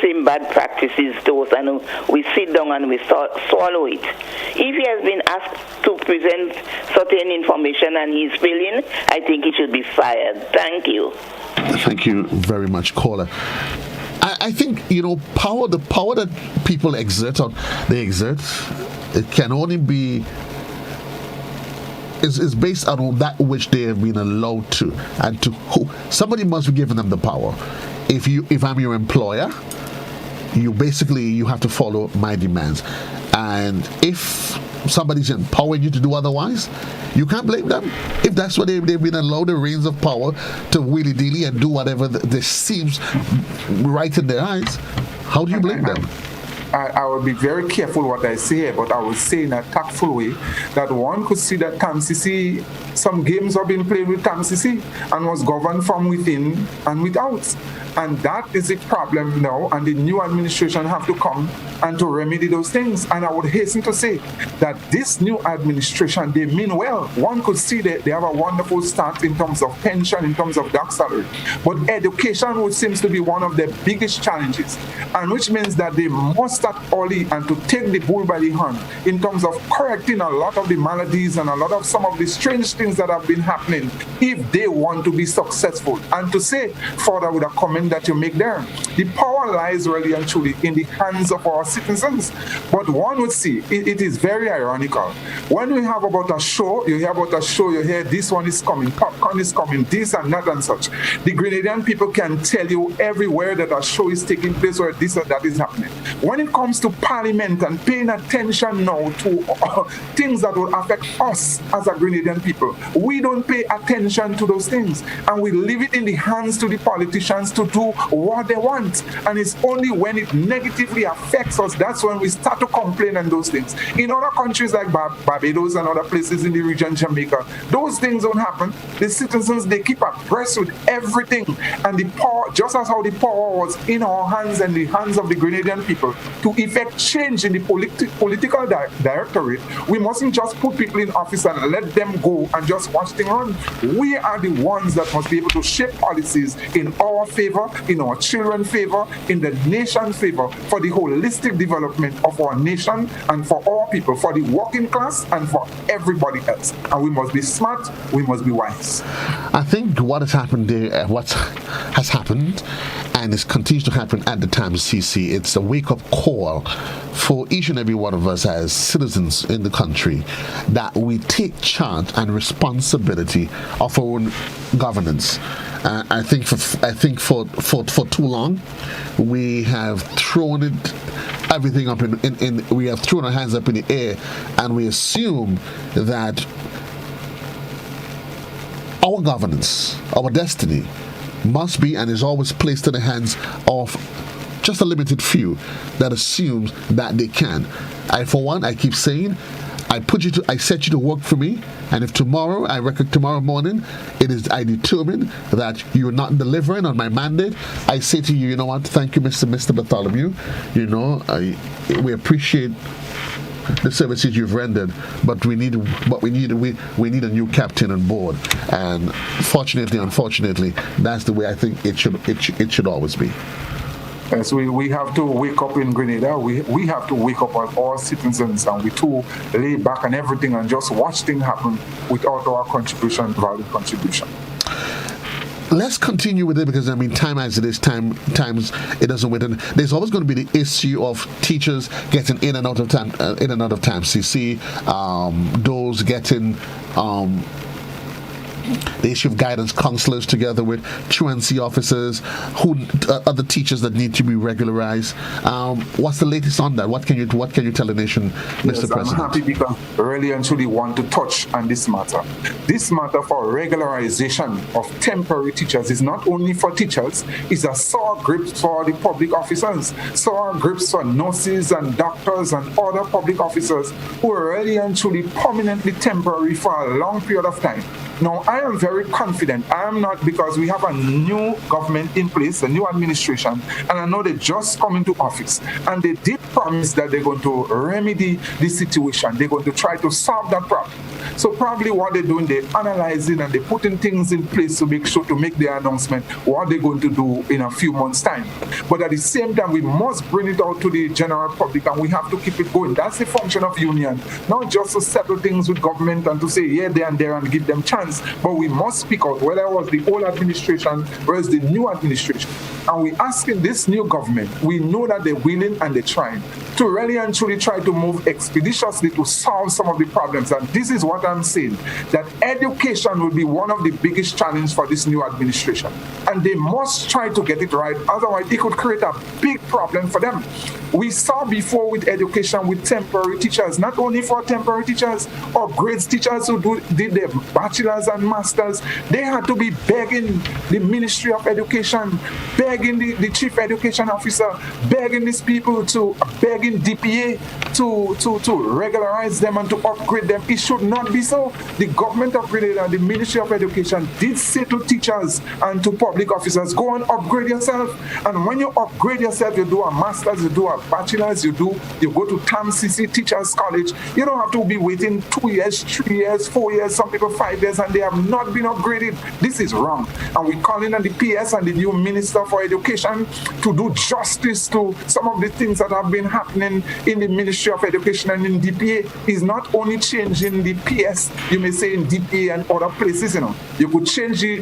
same bad practices to us, and we sit down and we swallow it. If he has been asked to present certain information and he's failing, I think he should be fired. Thank you. Thank you very much, caller. I think, power, the power that people exert, it can only be is based on that which they have been allowed to, and to who somebody must be giving them the power. If I'm your employer, you have to follow my demands, and if somebody's empowering you to do otherwise, you can't blame them. If that's what they've been allowed the reins of power to willy-dilly and do whatever this seems right in their eyes, how do you blame them? I will be very careful what I say here, but I will say in a tactful way that one could see that TAMCC, some games are being played with TAMCC and was governed from within and without. And that is a problem now, and the new administration have to come and to remedy those things. And I would hasten to say that this new administration, they mean well. One could see that they have a wonderful start in terms of pension, in terms of dark salary. But education, which seems to be one of their biggest challenges, and which means that they must start early and to take the bull by the horn in terms of correcting a lot of the maladies and a lot of some of the strange things that have been happening if they want to be successful. And to say further with a comment that you make there, the power lies really and truly in the hands of our citizens. But one would see, it is very ironical. When we have about a show, you hear about a show, you hear this one is coming, popcorn is coming, this and that and such. The Grenadian people can tell you everywhere that a show is taking place or this or that is happening. When it comes to Parliament and paying attention now to things that will affect us as a Grenadian people, we don't pay attention to those things, and we leave it in the hands to the politicians to do what they want. And it's only when it negatively affects us that's when we start to complain and those things. In other countries like Barbados and other places in the region, Jamaica, those things don't happen. The citizens, they keep abreast with everything, and the power, just as how the power was in our hands and the hands of the Grenadian people to effect change in the political directorate, we mustn't just put people in office and let them go and just watch things run. We are the ones that must be able to shape policies in our favor, in our children's favor, in the nation's favor, for the holistic development of our nation and for our people, for the working class and for everybody else. And we must be smart, we must be wise. I think what has happened there, what has happened and is continues to happen at the TAMCC, it's a wake-up call for each and every one of us as citizens in the country that we take charge and responsibility of our own governance. I think for too long we have thrown everything up we have thrown our hands up in the air, and we assume that our governance, our destiny, must be and is always placed in the hands of just a limited few that assumes that they can. For one, I keep saying, I set you to work for me, and if tomorrow morning I determine that you're not delivering on my mandate, I say to you, you know what, thank you, Mr. Bartholomew, we appreciate the services you've rendered, but we need a new captain on board. And unfortunately, that's the way I think it should always be. Yes, we have to wake up in Grenada. We have to wake up as all citizens, and we too lay back and everything and just watch things happen without our valid contribution. Let's continue with it, because time as it is, times it doesn't wait. And there's always going to be the issue of teachers getting in and out of TAMCC, those getting the issue of guidance counselors together with truancy officers, other teachers that need to be regularized. What's the latest on that? What can you tell the nation, Mr. President? I'm happy because really and truly want to touch on this matter. This matter for regularization of temporary teachers is not only for teachers, it's a sore grip for the public officers, sore grips for nurses and doctors and other public officers who are really and truly permanently temporary for a long period of time. Now, I am very confident. I am not, because we have a new government in place, a new administration, and I know they just come into office. And they did promise that they're going to remedy the situation. They're going to try to solve that problem. So probably what they're doing, they're analyzing and they're putting things in place to make their announcement what they're going to do in a few months' time. But at the same time, we must bring it out to the general public, and we have to keep it going. That's the function of union, not just to settle things with government and to say, yeah, there and there, and give them chance. But we must speak out, whether it was the old administration or it's the new administration. And we ask in this new government, we know that they're willing and they're trying to really and truly try to move expeditiously to solve some of the problems. And this is what I'm saying, that education will be one of the biggest challenges for this new administration. And they must try to get it right, otherwise it could create a big problem for them. We saw before with education with temporary teachers, not only for temporary teachers or grades teachers who did their bachelors and masters, they had to be begging the Ministry of Education, begging the Chief Education Officer, begging these people begging DPA to regularize them and to upgrade them. It should not be so. The government of Grenada, the Ministry of Education did say to teachers and to public officers, go and upgrade yourself. And when you upgrade yourself, you do a master's, you do a bachelor's, you go to TAMCC Teachers College. You don't have to be waiting 2 years, 3 years, 4 years, some people 5 years, and they have not been upgraded. This is wrong. And we're calling on the PS and the new Minister for Education to do justice to some of the things that have been happening in the Ministry of Education and in DPA. Is not only changing the PS, you may say in DPA and other places, you could change the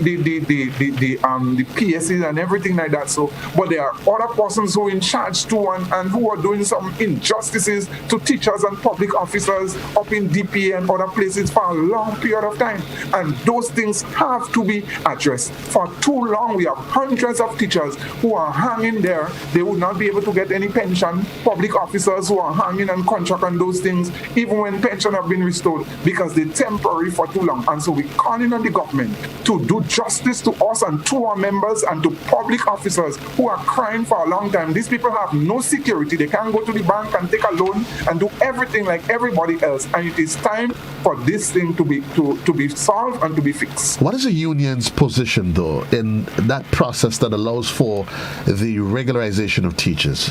PSs and everything like that. So, but there are other persons who are in charge too and who are doing some injustices to teachers and public officers up in DPA and other places for a long period of time. And those things have to be addressed. For too long, we have hundreds of teachers who are hanging there. They would not be able to get any pension. Public officers who are hanging on contract and those things, even when pension have been restored, because they're temporary for too long. And so we're calling on the government to do justice to us and to our members and to public officers who are crying for a long time. These people have no security. They can't go to the bank and take a loan and do everything like everybody else. And it is time for this thing to be solved and to be fixed. What is the union's position, though, in that process that allows for the regularization of teachers?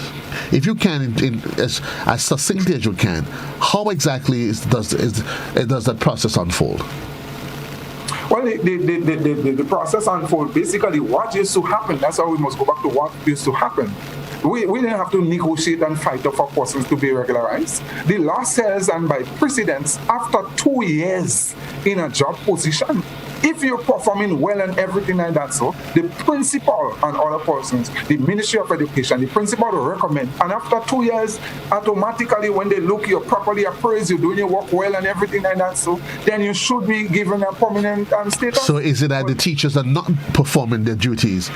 If you can, as succinctly as you can, how exactly does that process unfold? Well, the process unfolds. Basically, what used to happen, that's how we must go back to what used to happen. We didn't have to negotiate and fight for persons to be regularized. The law says, and by precedence, after 2 years in a job position, if you're performing well and everything like that, so the principal and other persons, the Ministry of Education, the principal will recommend. And after 2 years, automatically when they look, you're properly appraised, you're doing your work well and everything like that, so then you should be given a permanent status. So is it that the teachers are not performing their duties?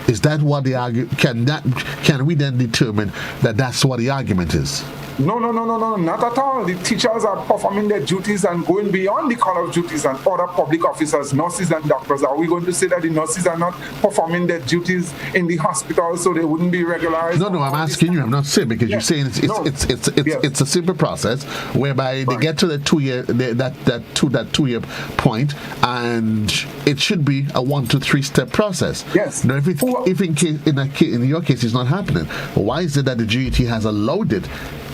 Is that what the argument? Can we then determine that that's what the argument is? No, not at all. The teachers are performing their duties and going beyond the call of duties, and other public officers, nurses and doctors. Are we going to say that the nurses are not performing their duties in the hospital so they wouldn't be regularized? No, I'm asking you. I'm not saying, because you're saying it's a simple process whereby they get to the 2 year that 2 year point, and it should be a 1 to 3 step process. Yes. Now, if in your case it's not happening, why is it that the GET has allowed it?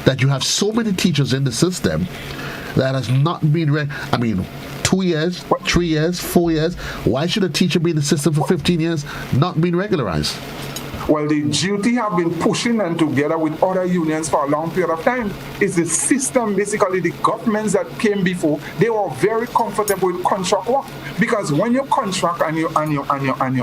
That you have so many teachers in the system that has not been 2 years, 3 years, 4 years. Why should a teacher be in the system for 15 years not being regularized? Well, the GUT have been pushing and together with other unions for a long period of time. It's the system, basically the governments that came before, they were very comfortable with contract work. Because when you contract and you're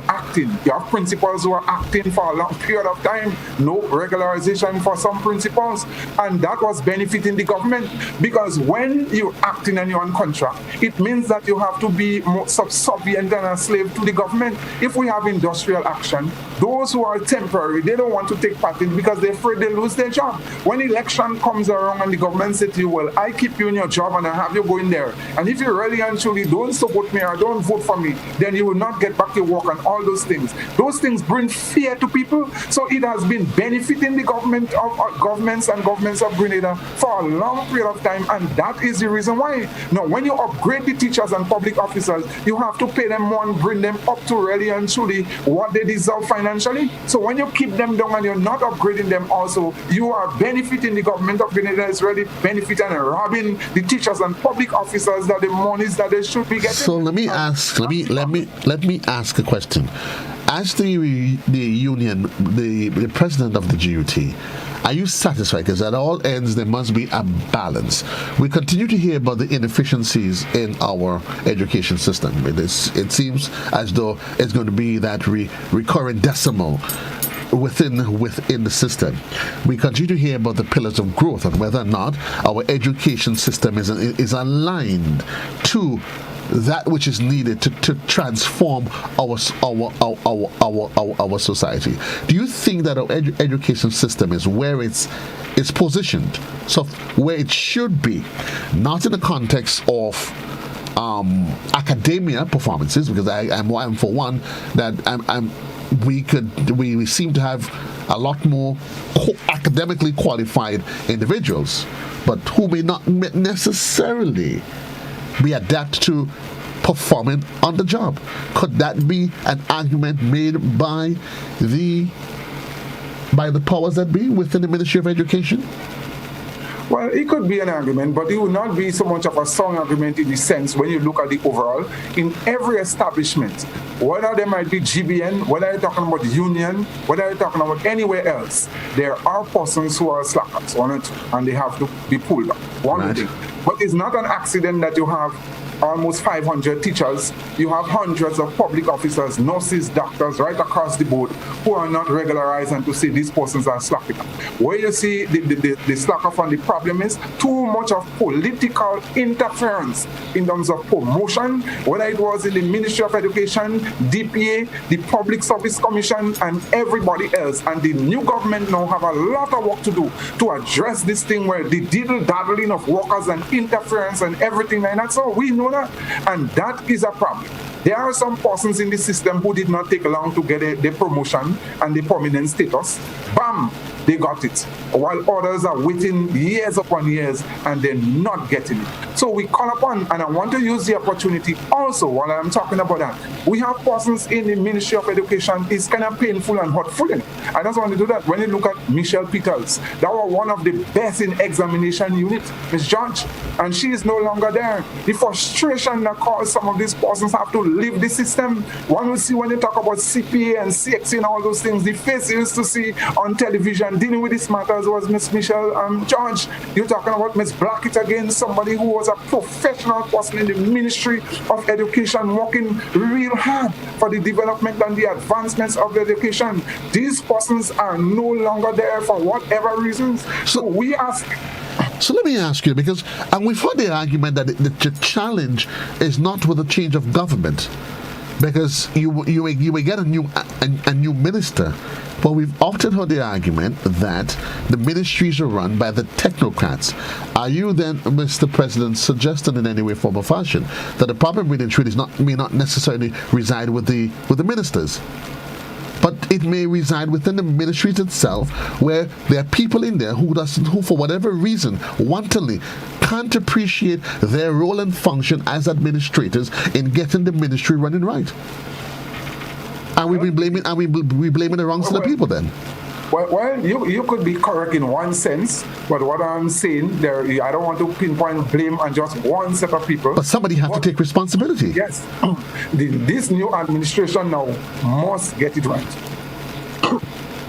acting, you have principals who are acting for a long period of time, no regularization for some principals, and that was benefiting the government. Because when you're acting and you're on contract, it means that you have to be more subservient and a slave to the government. If we have industrial action, those who are temporary, they don't want to take part in it because they're afraid they lose their job. When election comes around and the government says to you, well, I keep you in your job and I have you going there, and if you really and truly don't support me or don't vote for me, then you will not get back to work and all those things. Those things bring fear to people. So it has been benefiting the government of governments and governments of Grenada for a long period of time, and that is the reason why. Now, when you upgrade the teachers and public officers, you have to pay them more and bring them up to really and truly what they deserve financially. So when you keep them down and you're not upgrading them also, you are benefiting the government of Grenada is really benefiting and robbing the teachers and public officers that the monies that they should be getting. So let me ask a question. As the union, the president of the GUT, are you satisfied? Because at all ends there must be a balance. We continue to hear about the inefficiencies in our education system. It seems as though it's going to be that recurrent decimal within the system. We continue to hear about the pillars of growth and whether or not our education system is aligned to that which is needed to transform our society. Do you think that our education system is where it's positioned, so where it should be, not in the context of academia performances? Because I'm for one that we seem to have a lot more academically qualified individuals, but who may not necessarily be adept to performing on the job. Could that be an argument made by the powers that be within the Ministry of Education? Well, it could be an argument, but it would not be so much of a strong argument in the sense when you look at the overall. In every establishment, whether there might be GBN, whether you're talking about union, whether you're talking about anywhere else, there are persons who are slackers on it, and they have to be pulled up. One thing. But it's not an accident that you have almost 500 teachers, you have hundreds of public officers, nurses, doctors, right across the board, who are not regularized, and to say these persons are slacking. Where you see the slack off, and the problem is too much of political interference in terms of promotion, whether it was in the Ministry of Education, DPA, the Public Service Commission, and everybody else. And the new government now have a lot of work to do to address this thing where the diddle-daddling of workers and interference and everything like that. So we know that, and that is a problem. There are some persons in the system who did not take long to get the promotion and the prominent status. Bam! They got it. While others are waiting years upon years and they're not getting it. So we call upon, and I want to use the opportunity also while I'm talking about that. We have persons in the Ministry of Education. It's kind of painful and hurtful. I just want to do that. When you look at Michelle Peters, that was one of the best in examination unit, Ms. George, and she is no longer there. The frustration that caused some of these persons have to leave the system. One will see when they talk about CPA and CXC and all those things, the face you used to see on television dealing with these matters was Miss Michelle George. You're talking about Miss Blackett again, somebody who was a professional person in the Ministry of Education, working real hard for the development and the advancements of the education. These persons are no longer there for whatever reasons. So we ask. So let me ask you, because we've heard the argument that the challenge is not with the change of government, because you will get a new minister. But we've often heard the argument that the ministries are run by the technocrats. Are you then, Mr. President, suggesting in any way, form, or fashion that the problem with it may not necessarily reside with the ministers, but it may reside within the ministries itself, where there are people in there who for whatever reason, wantonly can't appreciate their role and function as administrators in getting the ministry running right? And we blaming the wrong set of people then? Well, you could be correct in one sense, but what I'm saying there, I don't want to pinpoint blame on just one set of people. But somebody has to take responsibility. Yes. This new administration now must get it right.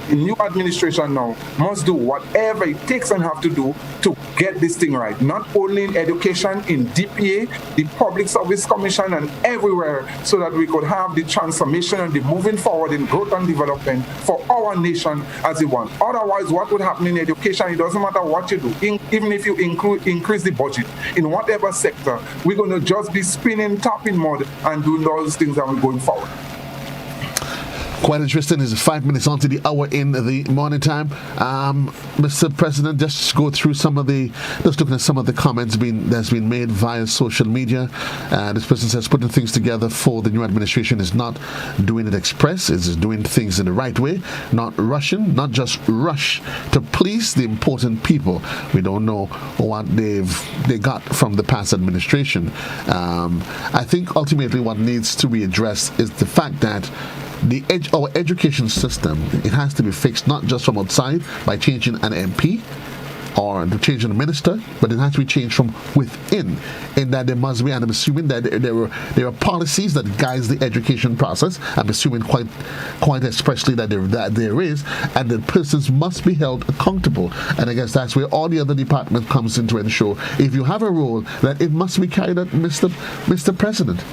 The new administration now must do whatever it takes and have to do to get this thing right. Not only in education, in DPA, the Public Service Commission, and everywhere, so that we could have the transformation and the moving forward in growth and development for our nation as we want. Otherwise, what would happen in education, it doesn't matter what you do, even if you increase the budget in whatever sector, we're going to just be spinning top in mud and doing those things that we're going forward. Quite interesting. It's 5 minutes on to the hour in the morning time. Mr. President, just go through looking at some of the comments that's been made via social media. This person says putting things together for the new administration is not doing it express, it's doing things in the right way, not rushing, not just rush to please the important people. We don't know what they got from the past administration. I think ultimately what needs to be addressed is the fact that our education system, it has to be fixed not just from outside by changing an MP or changing a minister, but it has to be changed from within, in that there must be, and I'm assuming that there are policies that guides the education process. I'm assuming quite expressly that there is, and that persons must be held accountable. And I guess that's where all the other department comes in to ensure, if you have a role, that it must be carried out, Mr. President.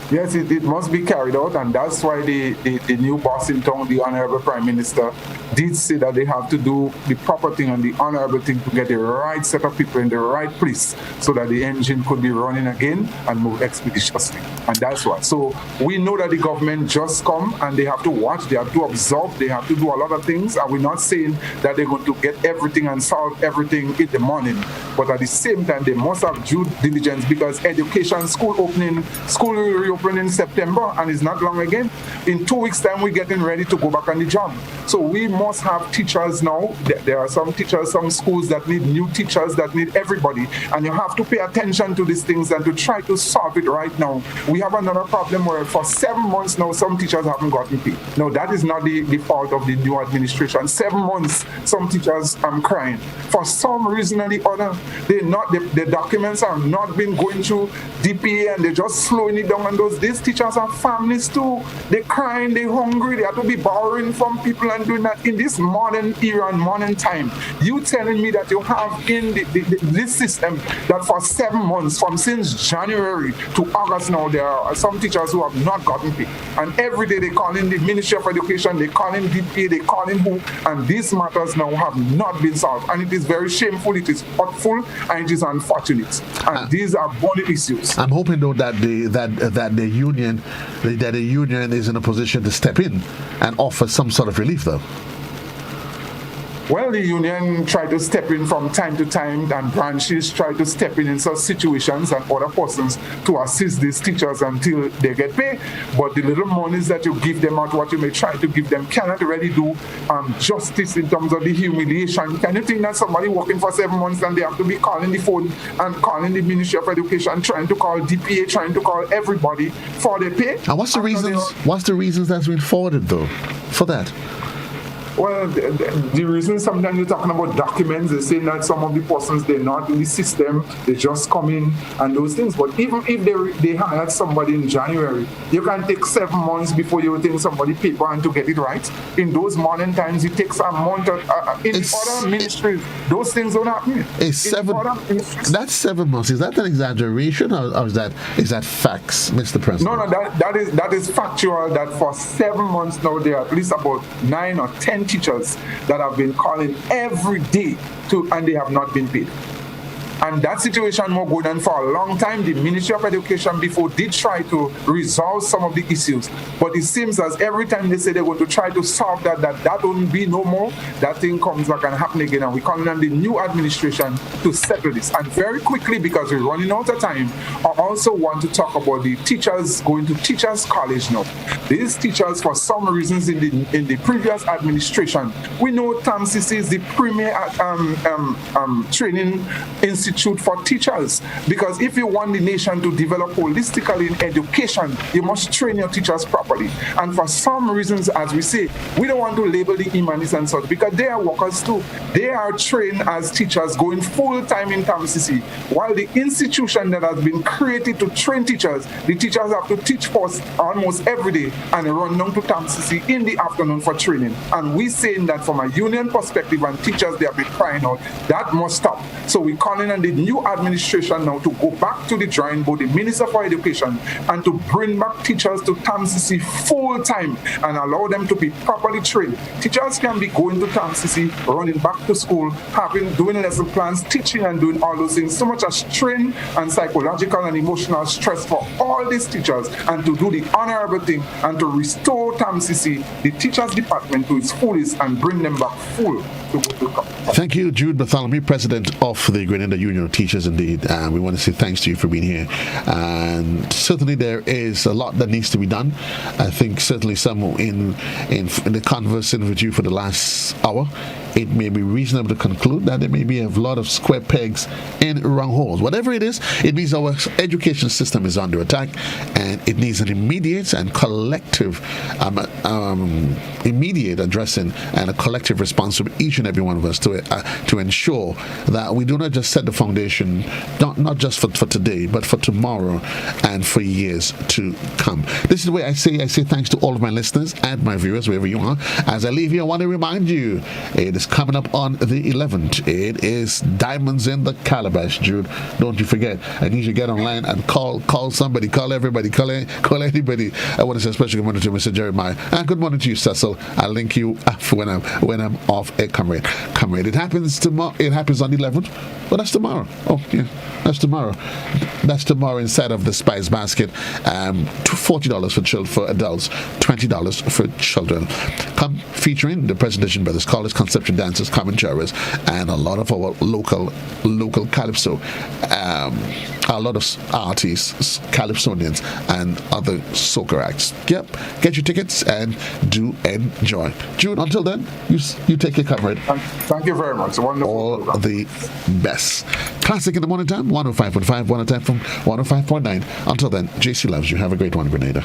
Yes, it must be carried out, and that's why the new boss in town, the Honorable Prime Minister, did say that they have to do the proper thing and the honorable thing to get the right set of people in the right place so that the engine could be running again and move expeditiously. And that's why. So we know that the government just come and they have to watch, they have to observe, they have to do a lot of things. And we're not saying that they're going to get everything and solve everything in the morning. But at the same time, they must have due diligence because education, school will reopen in September and it's not long again. In 2 weeks' time, we're getting ready to go back on the job. So we must have teachers now. There are some teachers, some schools that need new teachers, that need everybody. And you have to pay attention to these things and to try to solve it right now. We have another problem where for 7 months now, some teachers haven't gotten paid. No, that is not the fault of the new administration. 7 months, some teachers are crying. For some reason or the other, the documents have not been going through DPA and they're just slowing it down. And these teachers have families too. They're crying, they're hungry, they have to be borrowing from people and doing that in this modern era and modern time. You telling me that you have in this system that for 7 months, from since January to August now, there are some teachers who have not gotten paid. And every day they call in the Ministry of Education, they call in DPA, they call in who, and these matters now have not been solved. And it is very shameful, it is hurtful, and it is unfortunate. And these are body issues. I'm hoping though that the union is in a position to step in and offer some sort of relief though. Well, the union try to step in from time to time, and branches try to step in such situations and other persons to assist these teachers until they get paid. But the little monies that you give them out, what you may try to give them, cannot really do justice in terms of the humiliation. Can you think that somebody working for 7 months and they have to be calling the phone and calling the Ministry of Education, trying to call DPA, trying to call everybody for their pay? And what's the reasons? What's the reasons that's been forwarded though for that? Well, the reason sometimes you're talking about documents, they're saying that some of the persons, they're not in the system, they just come in and those things. But even if they hired somebody in January, you can take 7 months before you think somebody paper and to get it right. In those modern times, it takes a month. In other ministries, those things don't happen. That's 7 months. Is that an exaggeration or is that facts, Mr. President? No, that is factual. That for 7 months now, there are at least about 9 or 10 teachers that have been calling every day and they have not been paid. And that situation was going on for a long time. The Ministry of Education before did try to resolve some of the issues. But it seems as every time they say they're going to try to solve that won't be no more, that thing comes back and happen again. And we're calling on the new administration to settle this. And very quickly, because we're running out of time, I also want to talk about the teachers going to Teachers College now. These teachers, for some reasons in the previous administration, we know TAMCC is the premier training institute for teachers, because if you want the nation to develop holistically in education, you must train your teachers properly. And for some reasons, as we say, we don't want to label the imanis and such, because they are workers too. They are trained as teachers going full-time in TAMCC, while the institution that has been created to train teachers, the teachers have to teach for almost every day and run down to TAMCC in the afternoon for training. And we're saying that from a union perspective, and teachers, they have been crying out, that must stop. So we're calling on the new administration now to go back to the drawing board, the Minister for Education, and to bring back teachers to TAMCC full time and allow them to be properly trained. Teachers can be going to TAMCC, running back to school, doing lesson plans, teaching and doing all those things, so much as strain and psychological and emotional stress for all these teachers, and to do the honorable thing and to restore TAMCC, the teachers department, to its fullest and bring them back full. Thank you, Jude Bartholomew, President of the Grenada Union of Teachers, indeed. And we want to say thanks to you for being here. And certainly there is a lot that needs to be done. I think certainly some in the conversing with you for the last hour, it may be reasonable to conclude that there may be a lot of square pegs in round holes. Whatever it is, it means our education system is under attack, and it needs an immediate and collective immediate addressing and a collective response from each and every one of us to ensure that we do not just set the foundation, not just for today, but for tomorrow and for years to come. This is the way I say thanks to all of my listeners and my viewers, wherever you are. As I leave here, I want to remind you, it is coming up on the 11th. It is Diamonds in the Calabash, Jude. Don't you forget. I need you to get online and call somebody, call everybody, call anybody. I want to say a special good morning to Mr. Jeremiah. And good morning to you, Cecil. I'll link you up when I'm off a comrade. It happens tomorrow. It happens on the 11th. But that's tomorrow. Oh, yeah. That's tomorrow. That's tomorrow inside of the Spice Basket. $40 for adults, $20 for children. Come featuring the Presentation Brothers, Scholars, Conception Dancers, Commentators, and a lot of our local calypso. A lot of artists, calypsonians, and other soca acts. Yep. Get your tickets and do enjoy. Jude, until then, you take care, comrade. Thank you very much. Wonderful. All the best. Classic in the morning time, 105.5, 105 from 105.9. Until then, JC loves you. Have a great one, Grenada.